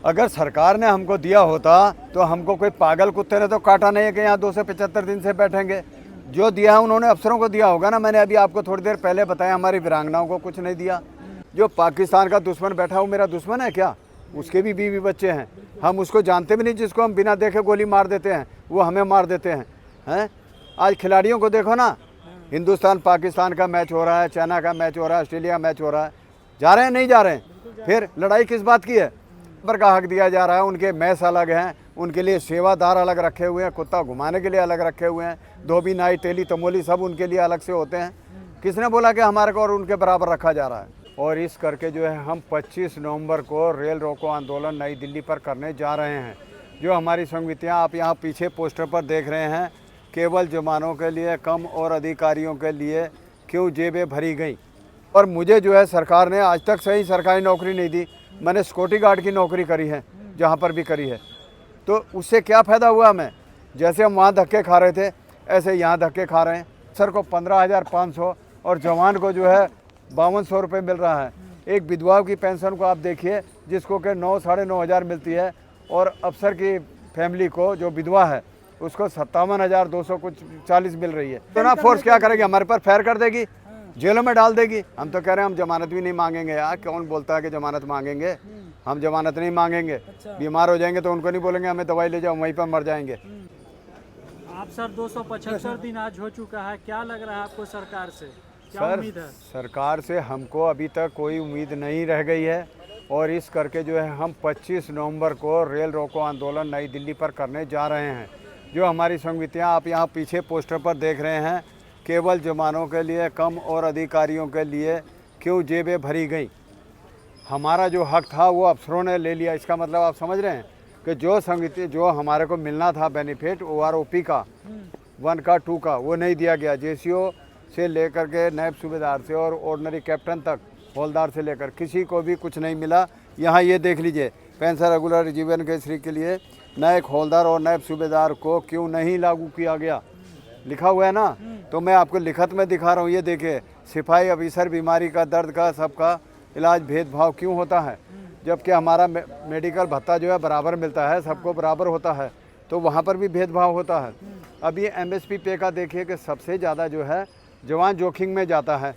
अगर सरकार ने हमको दिया होता तो हमको कोई पागल कुत्ते ने तो काटा नहीं है कि यहाँ 275 दिन से बैठेंगे। जो दिया है उन्होंने अफसरों को दिया होगा ना। मैंने अभी आपको थोड़ी देर पहले बताया, हमारी वीरांगनाओं को कुछ नहीं दिया। जो पाकिस्तान का दुश्मन बैठा वो मेरा दुश्मन है क्या? उसके भी बीवी बच्चे हैं, हम उसको जानते भी नहीं। जिसको हम बिना देखे गोली मार देते हैं वो हमें मार देते हैं। आज खिलाड़ियों को देखो ना, हिंदुस्तान पाकिस्तान का मैच हो रहा है, चाइना का मैच हो रहा है, ऑस्ट्रेलिया मैच हो रहा है, जा रहे हैं नहीं जा रहे हैं? फिर लड़ाई किस बात की है? पर का हक दिया जा रहा है। उनके मैच अलग हैं, उनके लिए सेवादार अलग रखे हुए हैं, कुत्ता घुमाने के लिए अलग रखे हुए हैं, धोबी नाई तेली तमोली सब उनके लिए अलग से होते हैं। किसने बोला कि हमारे को और उनके बराबर रखा जा रहा है? और इस करके जो है हम 25 नवंबर को रेल रोको आंदोलन नई दिल्ली पर करने जा रहे हैं। जो हमारी संगतियाँ आप यहाँ पीछे पोस्टर पर देख रहे हैं, केवल जवानों के लिए कम और अधिकारियों के लिए क्यों जेबें भरी गई। और मुझे जो है सरकार ने आज तक सही सरकारी नौकरी नहीं दी। मैंने सिक्योरिटी गार्ड की नौकरी करी है, जहाँ पर भी करी है, तो उससे क्या फ़ायदा हुआ हमें? जैसे हम वहाँ धक्के खा रहे थे ऐसे यहाँ धक्के खा रहे हैं। सर को 15,500 और जवान को जो है 5200 रुपये मिल रहा है। एक विधवा की पेंशन को आप देखिए, जिसको कि 9 साढ़े 9 हज़ार मिलती है, और अफसर की फैमिली को जो विधवा है उसको 57,200 कुछ 40 मिल रही है। तो ना फोर्स क्या करेगी? हमारे पर फायर कर देगी, जेलों में डाल देगी। हम तो कह रहे हैं हम जमानत भी नहीं मांगेंगे। यार कौन बोलता है कि जमानत मांगेंगे? हम जमानत नहीं मांगेंगे। बीमार हो जाएंगे तो उनको नहीं बोलेंगे हमें दवाई ले जाओ, वहीं पर मर जाएंगे। आप सर 275 दिन आज हो चुका है, क्या लग रहा है आपको सरकार से? क्या सर उम्मीद है? सरकार से हमको अभी तक कोई उम्मीद नहीं रह गई है। और इस करके जो है हम 25 नवंबर को रेल रोको आंदोलन नई दिल्ली पर करने जा रहे हैं। जो हमारी संगतियाँ आप यहाँ पीछे पोस्टर पर देख रहे हैं, केवल जवानों के लिए कम और अधिकारियों के लिए क्यों जेबें भरी गई। हमारा जो हक था वो अफसरों ने ले लिया। इसका मतलब आप समझ रहे हैं कि जो संगति जो हमारे को मिलना था बेनिफिट OROP का 1 का 2 का, वो नहीं दिया गया। JCO से लेकर के नायब सूबेदार से और ऑर्डिनरी कैप्टन तक, हवलदार से लेकर किसी को भी कुछ नहीं मिला। यहाँ ये देख लीजिए, पेंशन रेगुलर जीवन केसरी के लिए नायक हवलदार और नायब सूबेदार को क्यों नहीं लागू किया गया, लिखा हुआ है ना। तो मैं आपको लिखत में दिखा रहा हूँ, ये देखिए, सिपाही ऑफिसर बीमारी का दर्द का सबका इलाज भेदभाव क्यों होता है, जबकि हमारा मेडिकल भत्ता जो है बराबर मिलता है, सबको बराबर होता है, तो वहाँ पर भी भेदभाव होता है। अब ये MSP पे का देखिए कि सबसे ज़्यादा जो है जवान जोखिम में जाता है।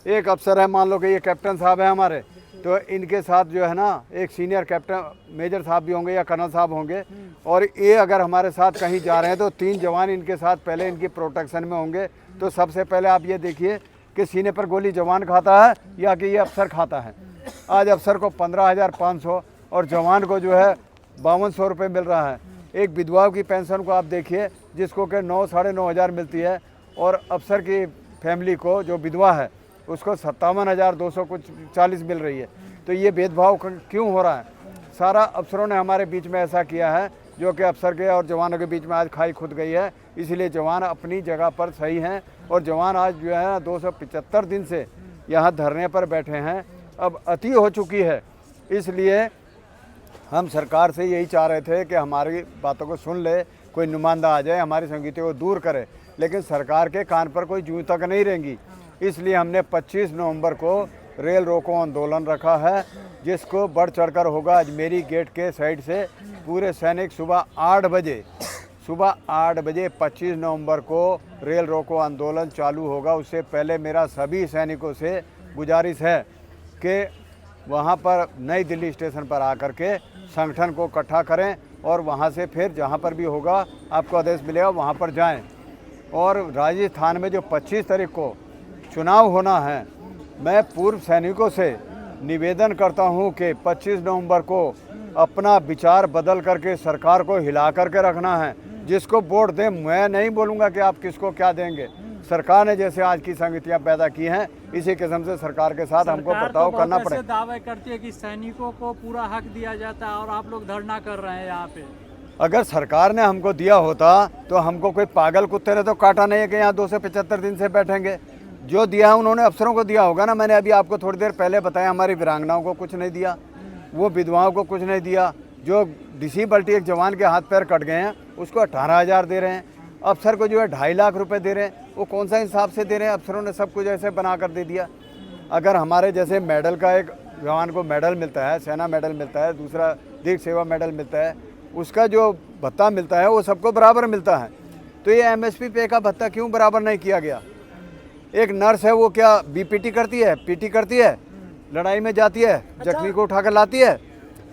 एक अफसर है, मान लो कि ये कैप्टन साहब है हमारे, तो इनके साथ जो है ना एक सीनियर कैप्टन मेजर साहब भी होंगे या कर्नल साहब होंगे, और ये अगर हमारे साथ कहीं जा रहे हैं तो 3 जवान इनके साथ पहले इनकी प्रोटेक्शन में होंगे। तो सबसे पहले आप ये देखिए कि सीने पर गोली जवान खाता है या कि ये अफसर खाता है। आज अफसर को 15,500 और जवान को जो है 5200 रुपये मिल रहा है। एक विधवा की पेंशन को आप देखिए, जिसको कि 9 साढ़े 9 हज़ार मिलती है, और अफसर की फैमिली को जो विधवा है उसको 57,200 कुछ 40 मिल रही है। तो ये भेदभाव क्यों हो रहा है? सारा अफसरों ने हमारे बीच में ऐसा किया है, जो कि अफसर के और जवानों के बीच में आज खाई खुद गई है। इसलिए जवान अपनी जगह पर सही हैं, और जवान आज जो है 275 दिन से यहाँ धरने पर बैठे हैं। अब अति हो चुकी है, इसलिए हम सरकार से यही चाह रहे थे कि हमारी बातों को सुन ले, कोई नुमाइंदा आ जाए, हमारी संगतियों को दूर करे, लेकिन सरकार के कान पर कोई जूं तक नहीं रहेंगी। इसलिए हमने 25 नवंबर को रेल रोको आंदोलन रखा है, जिसको बढ़ चढ़कर होगा। अजमेरी गेट के साइड से पूरे सैनिक सुबह 8 बजे 25 नवंबर को रेल रोको आंदोलन चालू होगा। उससे पहले मेरा सभी सैनिकों से गुजारिश है कि वहाँ पर नई दिल्ली स्टेशन पर आकर के संगठन को इकट्ठा करें, और वहाँ से फिर जहाँ पर भी होगा आपको आदेश मिलेगा वहाँ पर जाएं। और राजस्थान में जो 25 तारीख को चुनाव होना है, मैं पूर्व सैनिकों से निवेदन करता हूं कि 25 नवंबर को अपना विचार बदल करके सरकार को हिला करके रखना है। जिसको वोट दें, मैं नहीं बोलूँगा कि आप किसको क्या देंगे। सरकार ने जैसे आज की संगतियां पैदा की हैं, इसी किस्म से सरकार के साथ हमको बर्ताव करना पड़ेगा। दावे करती है कि सैनिकों को पूरा हक दिया जाता है, और आप लोग धरना कर रहे हैं यहाँ पे। अगर सरकार ने हमको दिया होता तो हमको कोई पागल कुत्ते ने तो काटा नहीं है कि यहाँ 275 दिन से बैठेंगे। जो दिया है उन्होंने अफसरों को दिया होगा ना। मैंने अभी आपको थोड़ी देर पहले बताया, हमारी वीरांगनाओं को कुछ नहीं दिया, वो विधवाओं को कुछ नहीं दिया। जो डिसेबिलिटी एक जवान के हाथ पैर कट गए हैं उसको 18,000 दे रहे हैं। अफसर को जो है 2.5 लाख रुपए दे रहे हैं। वो कौन सा हिसाब से दे रहे हैं? अफसरों ने सब कुछ ऐसे बना कर दे दिया। अगर हमारे जैसे मेडल का एक जवान को मेडल मिलता है, सेना मेडल मिलता है, दूसरा दीर्घ सेवा मेडल मिलता है, उसका जो भत्ता मिलता है वो सबको बराबर मिलता है। तो ये एमएसपी पे का भत्ता क्यों बराबर नहीं किया गया? एक नर्स है वो क्या बीपीटी करती है, पीटी करती है, लड़ाई में जाती है, जख्मी को उठाकर लाती है,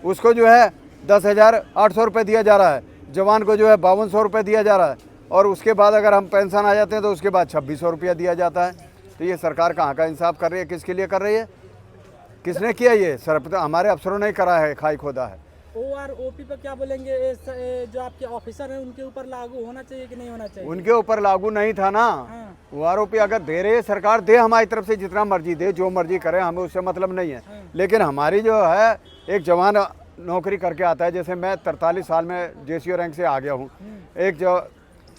उसको जो है 10,800 रुपये दिया जा रहा है, जवान को जो है 5200 रुपये दिया जा रहा है, और उसके बाद अगर हम पेंशन आ जाते हैं तो उसके बाद 2600 रुपया दिया जाता है। तो ये सरकार कहाँ का इंसाफ कर रही है? किसके लिए कर रही है? किसने किया ये? सर हमारे अफसरों ने करा है, खाई खोदा है। OROP पे क्या बोलेंगे? जो आपके ऑफिसर हैं उनके ऊपर लागू होना चाहिए कि नहीं होना चाहिए? उनके ऊपर लागू नहीं था ना। हाँ। OROP अगर दे रही है सरकार, दे, हमारी तरफ से जितना मर्जी दे, जो मर्जी करे, हमें उससे मतलब नहीं है। हाँ। लेकिन हमारी जो है, एक जवान नौकरी करके आता है, जैसे मैं 43 साल में JCO रैंक से आ गया हूँ, एक जो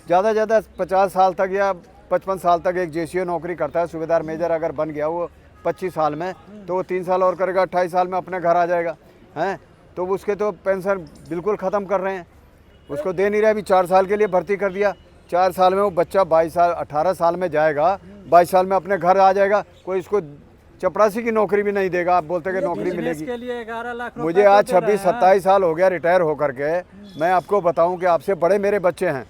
ज़्यादा से ज़्यादा 50 साल तक या 55 साल तक एक JCO नौकरी करता है, सूबेदार मेजर अगर बन गया वो 25 साल में, तो वो 3 साल और करेगा, 28 साल में अपने घर आ जाएगा, हैं? तो उसके तो पेंशन बिल्कुल ख़त्म कर रहे हैं, उसको दे नहीं रहे। अभी 4 साल के लिए भर्ती कर दिया, 4 साल में वो बच्चा 22 साल 18 साल में जाएगा, 22 साल में अपने घर आ जाएगा, कोई इसको चपरासी की नौकरी भी नहीं देगा। आप बोलते कि नौकरी मिलेगी। के लिए 11 लाख रुपए मुझे आज 26-27 साल हो गया रिटायर होकर के। मैं आपको बताऊं कि आपसे बड़े मेरे बच्चे हैं,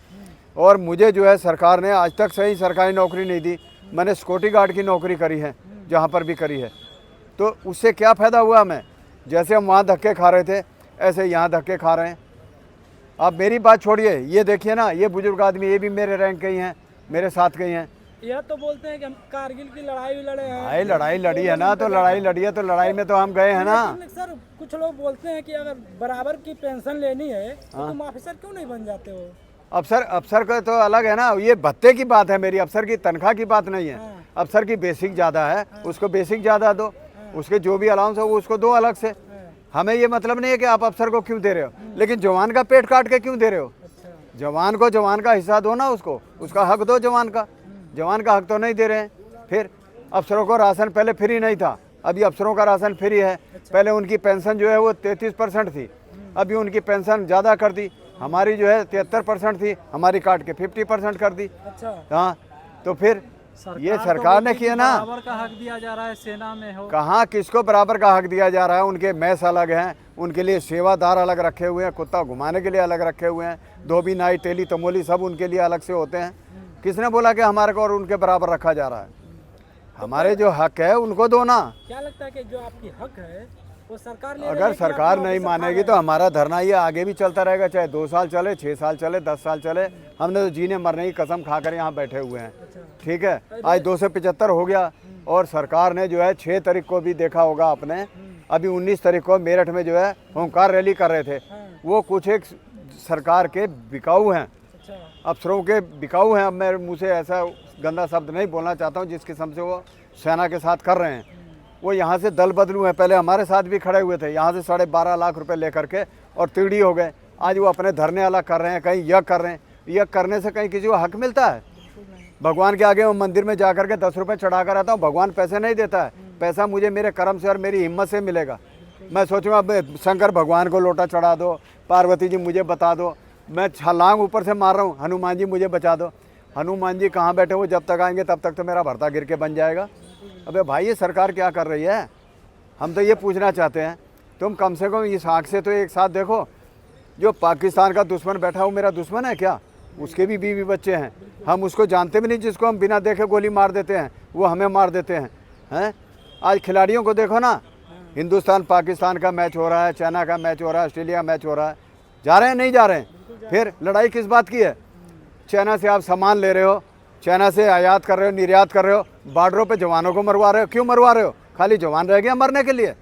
और मुझे जो है सरकार ने आज तक सही सरकारी नौकरी नहीं दी। मैंने सिक्योरिटी गार्ड की नौकरी करी है, जहाँ पर भी करी है, तो उससे क्या फ़ायदा हुआ हमें? जैसे हम वहाँ धक्के खा रहे थे, ऐसे यहाँ धक्के खा रहे हैं। आप मेरी बात छोड़िए, ये देखिए ना, ये बुजुर्ग आदमी, ये भी मेरे रैंक के ही हैं, मेरे साथ के ही हैं। यह तो बोलते हैं कि हम कारगिल की लड़ाई भी लड़े हैं। भाई लड़ाई लड़ी है ना, तो लड़ाई लड़ी है, तो लड़ाई में तो हम गए हैं ना। लेकिन सर, कुछ लोग बोलते हैं कि अगर बराबर की पेंशन लेनी है तो तुम ऑफिसर क्यों नहीं बन जाते हो? अफसर का तो अलग है ना, ये भत्ते की बात है मेरी, अफसर की तनख्वाह की बात नहीं है। अफसर की बेसिक ज़्यादा है, उसको बेसिक ज़्यादा दो, उसके जो भी अलाउंस है वो उसको दो अलग से। हमें ये मतलब नहीं है कि आप अफसर को क्यों दे रहे हो, लेकिन जवान का पेट काट के क्यों दे रहे हो? जवान को जवान का हिस्सा दो ना, उसको उसका हक दो जवान का। जवान का हक तो नहीं दे रहे हैं। फिर अफसरों को राशन पहले फ्री नहीं था, अभी अफसरों का राशन फ्री है। पहले उनकी पेंशन जो है वो 33% थी, अभी उनकी पेंशन ज़्यादा कर दी। हमारी जो है 73% थी, हमारी काट के 50% कर दी। हाँ, तो फिर ये सरकार ने किया ना। बराबर का हक दिया जा रहा है, सेना में हो कहाँ किसको बराबर का हक दिया जा रहा है? उनके मैस अलग हैं, उनके लिए सेवादार अलग रखे हुए हैं, कुत्ता घुमाने के लिए अलग रखे हुए हैं, धोबी नाई तेली तमोली सब उनके लिए अलग से होते हैं। किसने बोला कि हमारे को और उनके बराबर रखा जा रहा है? हमारे जो हक है उनको दो ना। क्या लगता है कि जो आपकी हक है वो सरकार ले अगर सरकार नहीं मानेगी तो हमारा धरना ये आगे भी चलता रहेगा, चाहे 2 साल चले, 6 साल चले, 10 साल चले। हमने तो जीने मरने की कसम खाकर यहाँ बैठे हुए हैं। ठीक है, आज 275 हो गया, और सरकार ने जो है 6 तारीख को भी देखा होगा आपने, अभी 19 तारीख को मेरठ में जो है होमकार रैली कर रहे थे। वो कुछ एक सरकार के बिकाऊ हैं, अफसरों के बिकाऊ हैं। अब मैं मुँह से ऐसा गंदा शब्द नहीं बोलना चाहता हूँ जिस किस्म से वो सेना के साथ कर रहे हैं। वो यहाँ से दल बदलू हैं, पहले हमारे साथ भी खड़े हुए थे, यहाँ से 12.5 लाख रुपए लेकर के और तिगड़ी हो गए। आज वो अपने धरने अलग कर रहे हैं, कहीं यज्ञ कर रहे हैं। यज्ञ करने से कहीं किसी को हक मिलता है? भगवान के आगे वो मंदिर में जा करके 10 रुपये चढ़ा कर आता हूँ, भगवान पैसे नहीं देता है, पैसा मुझे मेरे कर्म से और मेरी हिम्मत से मिलेगा। मैं सोचूंगा अब शंकर भगवान को लोटा चढ़ा दो, पार्वती जी मुझे बता दो, मैं छलांग ऊपर से मार रहा हूँ, हनुमान जी मुझे बचा दो। हनुमान जी कहाँ बैठे, वो जब तक आएंगे तब तक तो मेरा भरता गिर के बन जाएगा। अबे भाई ये सरकार क्या कर रही है? हम तो ये पूछना चाहते हैं, तुम कम से कम इस आँख से तो एक साथ देखो। जो पाकिस्तान का दुश्मन बैठा वो मेरा दुश्मन है क्या? उसके भी बीवी बच्चे हैं, हम उसको जानते भी नहीं, जिसको हम बिना देखे गोली मार देते हैं वो हमें मार देते हैं। आज खिलाड़ियों को देखो ना, हिंदुस्तान पाकिस्तान का मैच हो रहा है, चाइना का मैच हो रहा है, ऑस्ट्रेलिया का मैच हो रहा है, जा रहे हैं नहीं जा रहे हैं? फिर लड़ाई किस बात की है? चाइना से आप सामान ले रहे हो, चाइना से आयात कर रहे हो, निर्यात कर रहे हो, बॉर्डरों पे जवानों को मरवा रहे हो। क्यों मरवा रहे हो? खाली जवान रह गया मरने के लिए?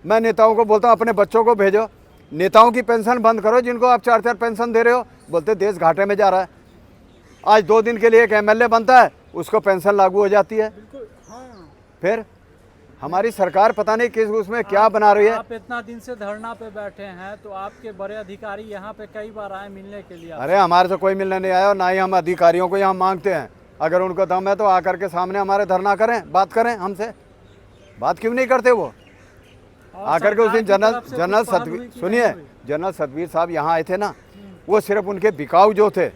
मैं नेताओं को बोलता हूँ अपने बच्चों को भेजो, नेताओं की पेंशन बंद करो जिनको आप 4-4 पेंशन दे रहे हो। बोलते देश घाटे में जा रहा है। आज 2 दिन के लिए एक MLA बनता है, उसको पेंशन लागू हो जाती है। फिर हमारी सरकार पता नहीं किस उसमें क्या बना रही है। आप इतना दिन से धरना पे बैठे हैं, तो आपके बड़े अधिकारी यहाँ पे कई बार आए मिलने के लिए। अरे हमारे से कोई मिलने नहीं आया, और ना ही हम अधिकारियों को यहाँ मांगते हैं। अगर उनको दम है तो आकर के सामने हमारे धरना करें, बात करें हमसे। बात क्यों नहीं करते वो? आकर के उस दिन जनरल सतवीर साहब यहाँ आए थे ना, वो सिर्फ उनके बिकाऊ जो थे,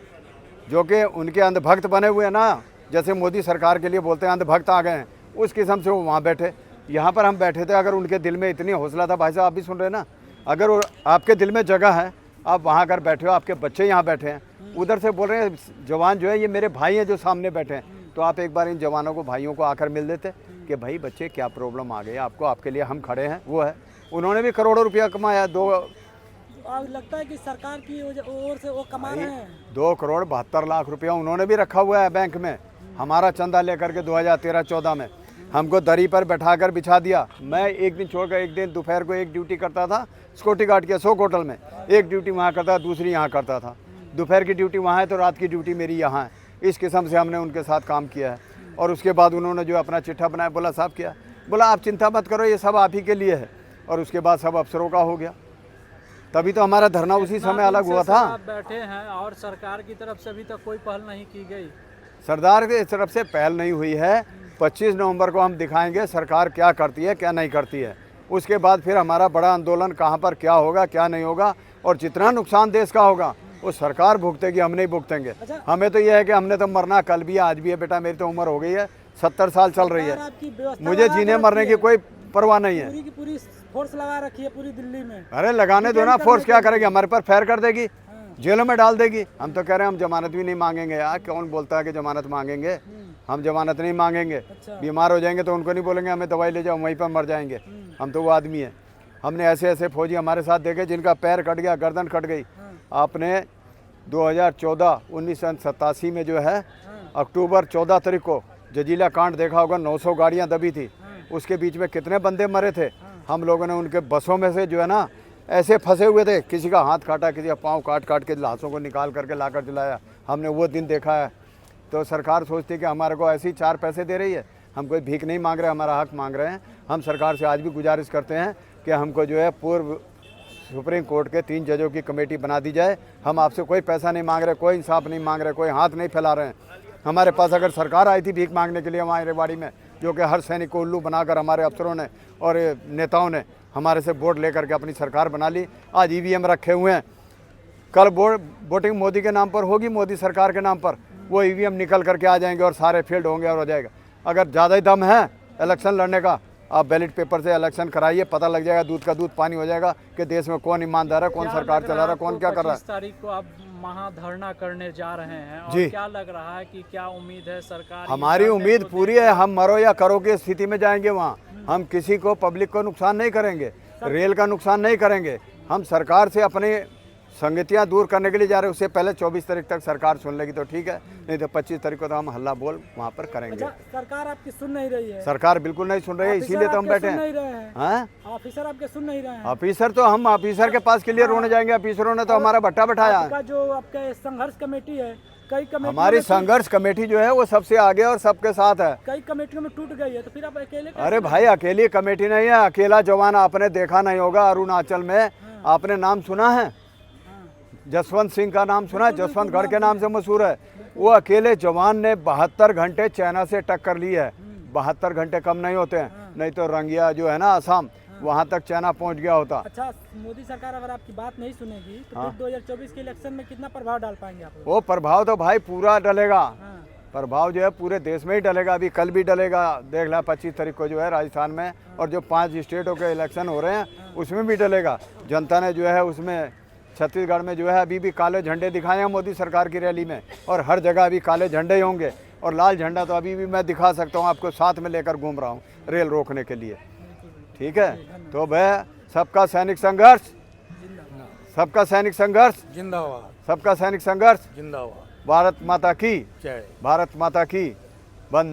जो कि उनके अंधभक्त बने हुए हैं ना, जैसे मोदी सरकार के लिए बोलते हैं अंधभक्त आ गए हैं, उस किस्म से वो वहाँ बैठे। यहाँ पर हम बैठे थे, अगर उनके दिल में इतनी हौसला था, भाई साहब आप भी सुन रहे हैं ना, अगर आपके दिल में जगह है, आप वहाँ अगर बैठे हो, आपके बच्चे यहाँ बैठे हैं, उधर से बोल रहे हैं जवान जो है ये मेरे भाई हैं जो सामने बैठे हैं, तो आप एक बार इन जवानों को, भाइयों को आकर मिल देते कि भाई बच्चे क्या प्रॉब्लम आ गई आपको, आपके लिए हम खड़े हैं। वो है, उन्होंने भी करोड़ों रुपया कमाया, अब लगता है कि सरकार की ओर से वो कमा रहे हैं। 2,72,00,000 रुपया उन्होंने भी रखा हुआ है बैंक में, हमारा चंदा लेकर के 2013-14 में हमको दरी पर बैठाकर बिछा दिया। मैं एक दिन छोड़कर एक दिन दोपहर को एक ड्यूटी करता था सिक्योरिटी गार्ड के सोक होटल में, एक ड्यूटी वहाँ करता था, दूसरी यहाँ करता था। दोपहर की ड्यूटी वहाँ है तो रात की ड्यूटी मेरी यहाँ है। इस किस्म से हमने उनके साथ काम किया है। और उसके बाद उन्होंने जो अपना चिट्ठा बनाया, बोला साहब क्या, बोला आप चिंता मत करो, ये सब आप ही के लिए है। और उसके बाद सब अफसरों का हो गया, तभी तो हमारा धरना उसी समय अलग हुआ था। आप बैठे हैं और सरकार की तरफ से अभी तक कोई पहल नहीं की गई। सरदार की तरफ से पहल नहीं हुई है। 25 नवंबर को हम दिखाएंगे सरकार क्या करती है क्या नहीं करती है। उसके बाद फिर हमारा बड़ा आंदोलन कहाँ पर क्या होगा क्या नहीं होगा, और जितना नुकसान देश का होगा वो सरकार भुगतेगी, हम नहीं भुगतेंगे। हमें तो यह है कि हमने तो मरना कल भी है आज भी है। बेटा मेरी तो उम्र हो गई है, 70 साल चल रही है, मुझे जीने मरने की कोई परवाह नहीं है। पूरी की पूरी फोर्स लगा रखी है पूरी दिल्ली में। अरे लगाने दो ना, फोर्स क्या करेगी, हमारे पर फायर कर देगी, जेलों में डाल देगी। हम तो कह रहे हैं हम जमानत भी नहीं मांगेंगे। यार कौन बोलता है कि जमानत मांगेंगे, हम जमानत नहीं मांगेंगे। बीमार हो जाएंगे तो उनको नहीं बोलेंगे हमें दवाई ले जाओ, वहीं पर मर जाएंगे। हम तो वो आदमी है। हमने ऐसे ऐसे फौजी हमारे साथ देखे जिनका पैर कट गया, गर्दन कट गई। आपने 1987 में जो है अक्टूबर 14 तारीख को जजीला कांड देखा होगा, 900 गाड़ियाँ दबी थी, उसके बीच में कितने बंदे मरे थे। हम लोगों ने उनके बसों में से जो है ना ऐसे फंसे हुए थे, किसी का हाथ काटा, किसी का पाँव काट काट के लाशों को निकाल करके लाकर जलाया। हमने वो दिन देखा है। तो सरकार सोचती है कि हमारे को ऐसे ही 4 पैसे दे रही है, हम कोई भीख नहीं मांग रहे, हमारा हक मांग रहे हैं। हम सरकार से आज भी गुजारिश करते हैं कि हमको जो है पूर्व सुप्रीम कोर्ट के 3 जजों की कमेटी बना दी जाए। हम आपसे कोई पैसा नहीं मांग रहे, कोई इंसाफ नहीं मांग रहे, कोई हाथ नहीं फैला रहे हैं। हमारे पास अगर सरकार आई थी भीख मांगने के लिए हमारे रेवाड़ी में, जो कि हर सैनिक को उल्लू बनाकर हमारे अफसरों ने और नेताओं ने हमारे से वोट लेकर के अपनी सरकार बना ली। आज EVM रखे हुए हैं, कल वोटिंग मोदी के नाम पर होगी, मोदी सरकार के नाम पर वो EVM निकल करके आ जाएंगे और सारे फील्ड होंगे और हो जाएगा। अगर ज़्यादा ही दम है इलेक्शन लड़ने का, आप बैलेट पेपर से इलेक्शन कराइए, पता लग जाएगा, दूध का दूध पानी हो जाएगा कि देश में कौन ईमानदार है, कौन सरकार चला रहा है, कौन क्या कर रहा है। 25 तारीख को आप महाधरना करने जा रहे हैं और जी। क्या लग रहा है कि क्या उम्मीद है सरकार? हमारी उम्मीद पूरी है, हम मरो या करो की स्थिति में जाएंगे वहाँ। हम किसी को, पब्लिक को नुकसान नहीं करेंगे, रेल का नुकसान नहीं करेंगे। हम सरकार से अपनी संगतियाँ दूर करने के लिए जा रहे हैं। उससे पहले 24 तारीख तक सरकार सुन लेगी तो ठीक है, नहीं तो 25 तारीख को तो हम हल्ला बोल वहाँ पर करेंगे। सरकार आपकी सुन नहीं रही है? सरकार बिल्कुल नहीं सुन रही है, इसीलिए तो हम बैठे हैं। ऑफिसर आपके सुन नहीं रहे हैं? ऑफिसर तो हम ऑफिसर के पास के लिए रोने जाएंगे? ऑफिसरों ने तो हमारा भट्टा बैठाया है। जो आपका संघर्ष कमेटी है, कई कमेटी, हमारी संघर्ष कमेटी जो है वो सबसे आगे और सबके साथ है। कई कमेटियों में टूट गई है, तो फिर आप अकेले? अरे भाई अकेली कमेटी नहीं है, अकेला जवान आपने देखा नहीं होगा। अरुणाचल में आपने नाम सुना है, जसवंत सिंह का नाम सुना है, जसवंत गढ़ के नाम से मशहूर है। वो अकेले जवान ने 72 घंटे चाइना से टक्कर ली है। 72 घंटे कम नहीं होते हैं, नहीं तो रंगिया जो है ना असम, वहाँ तक चाइना पहुँच गया होता। अच्छा, मोदी सरकार अगर आपकी बात नहीं सुनेगी तो फिर 2024 के इलेक्शन में कितना प्रभाव डाल पाएंगे आप? वो प्रभाव तो भाई पूरा डलेगा, प्रभाव जो है पूरे देश में ही डलेगा। अभी कल भी डलेगा, देख ला 25 तारीख को जो है राजस्थान में, और जो 5 स्टेटों के इलेक्शन हो रहे हैं उसमें भी डलेगा। जनता ने जो है उसमें छत्तीसगढ़ में जो है अभी भी काले झंडे दिखाए हैं मोदी सरकार की रैली में, और हर जगह अभी काले झंडे ही होंगे। और लाल झंडा तो अभी भी मैं दिखा सकता हूँ आपको, साथ में लेकर घूम रहा हूँ रेल रोकने के लिए। ठीक है, तो वह सबका सैनिक संघर्ष, सबका सैनिक संघर्ष जिंदाबाद, सबका सैनिक संघर्ष जिंदाबाद। भारत माता की जय। भारत माता की। बंद।